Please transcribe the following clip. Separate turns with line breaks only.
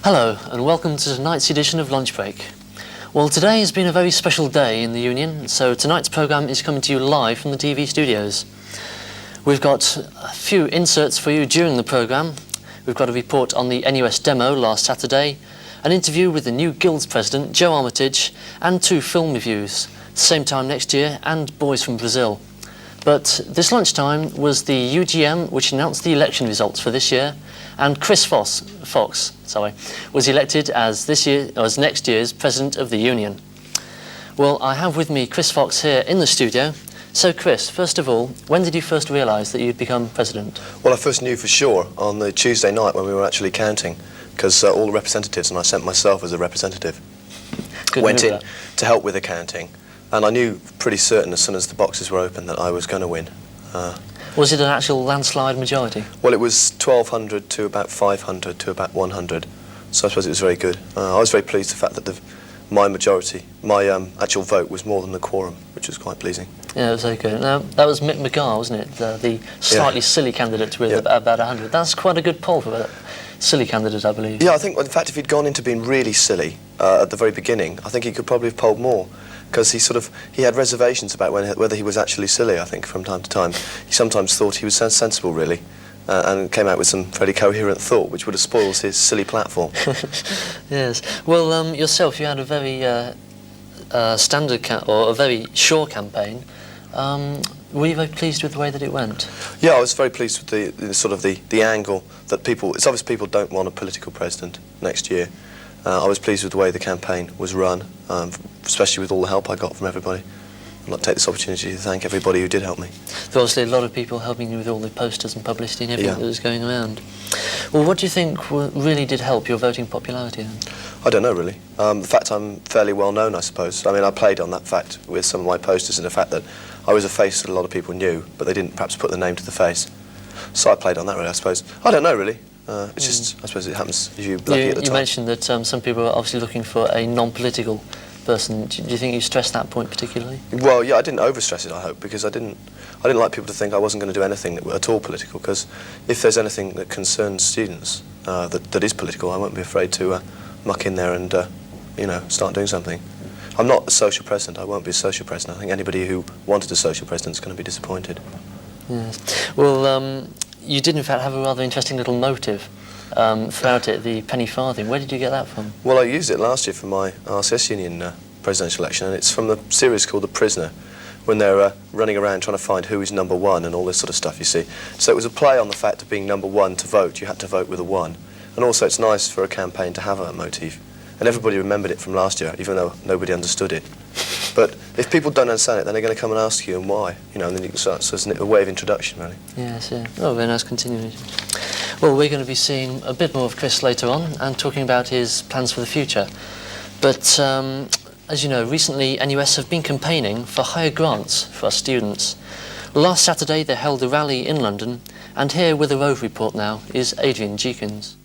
Hello and welcome to tonight's edition of Lunch Break. Well, today has been a very special day in the Union, so tonight's programme is coming to you live from the TV studios. We've got a few inserts for you during the programme. We've got a report on the NUS demo last Saturday, an interview with the new Guild's president, Joe Armitage, and 2 film reviews, same time next year, and Boys from Brazil. But this lunchtime was the UGM which announced the election results for this year, and Chris Fox was elected as next year's President of the Union. Well, I have with me Chris Fox here in the studio. So Chris, first of all, when did you first realise that you'd become President?
Well, I first knew for sure on the Tuesday night when we were actually counting, because all the representatives, and I sent myself as a representative, went in to help with the counting. And I knew pretty certain as soon as the boxes were open that I was going to win.
Was it an actual landslide majority?
Well, it was 1,200 to about 500 to about 100, so I suppose it was very good. I was very pleased with the fact that my actual vote was more than the quorum, which was quite pleasing.
Yeah, it was very good. Now, that was Mick McGarr, wasn't it? The slightly silly candidate with about 100. That's quite a good poll for a silly candidate, I believe.
Yeah, I think, in fact, if he'd gone into being really silly at the very beginning, I think he could probably have polled more. Because he had reservations about whether he was actually silly, I think, from time to time. He sometimes thought he was sensible, really, and came out with some fairly coherent thought, which would have spoiled his silly platform.
Yes. Well, yourself, you had a very a very sure campaign. Were you very pleased with the way that it went? Yeah,
I was very pleased with the angle that people... It's obvious people don't want a political president next year. I was pleased with the way the campaign was run, especially with all the help I got from everybody. I'd like to take this opportunity to thank everybody who did help me.
There were obviously a lot of people helping you with all the posters and publicity and everything that was going around. Well, what do you think really did help your voting popularity then?
I don't know, really. The fact I'm fairly well known, I suppose. I mean, I played on that fact with some of my posters and the fact that I was a face that a lot of people knew, but they didn't perhaps put the name to the face. So I played on that, really, I suppose. I don't know, really. It's just, I suppose it happens if you're lucky at the time.
You mentioned that some people are obviously looking for a non-political person. Do you think you stressed that point particularly?
Well, yeah, I didn't overstress it, I hope, because I didn't like people to think I wasn't going to do anything at all political, because if there's anything that concerns students that is political, I won't be afraid to muck in there and, start doing something. I'm not a social president. I won't be a social president. I think anybody who wanted a social president is going to be disappointed.
Yes. Well, you did in fact have a rather interesting little motive throughout it, the penny farthing. Where did you get that from? Well,
I used it last year for my RCS Union presidential election, and it's from the series called The Prisoner, when they're running around trying to find who is number 1 and all this sort of stuff, you see. So it was a play on the fact of being number 1 to vote. You had to vote with a 1. And also it's nice for a campaign to have a motif. And everybody remembered it from last year, even though nobody understood it. But if people don't understand it, then they're going to come and ask you and why, and then you can start. So it's a way of introduction, really.
Yes, yeah. Oh, very nice continuation. Well, we're going to be seeing a bit more of Chris later on and talking about his plans for the future. But as you know, recently NUS have been campaigning for higher grants for our students. Last Saturday they held a rally in London, and here with a Rove report now is Adrian Jeekins.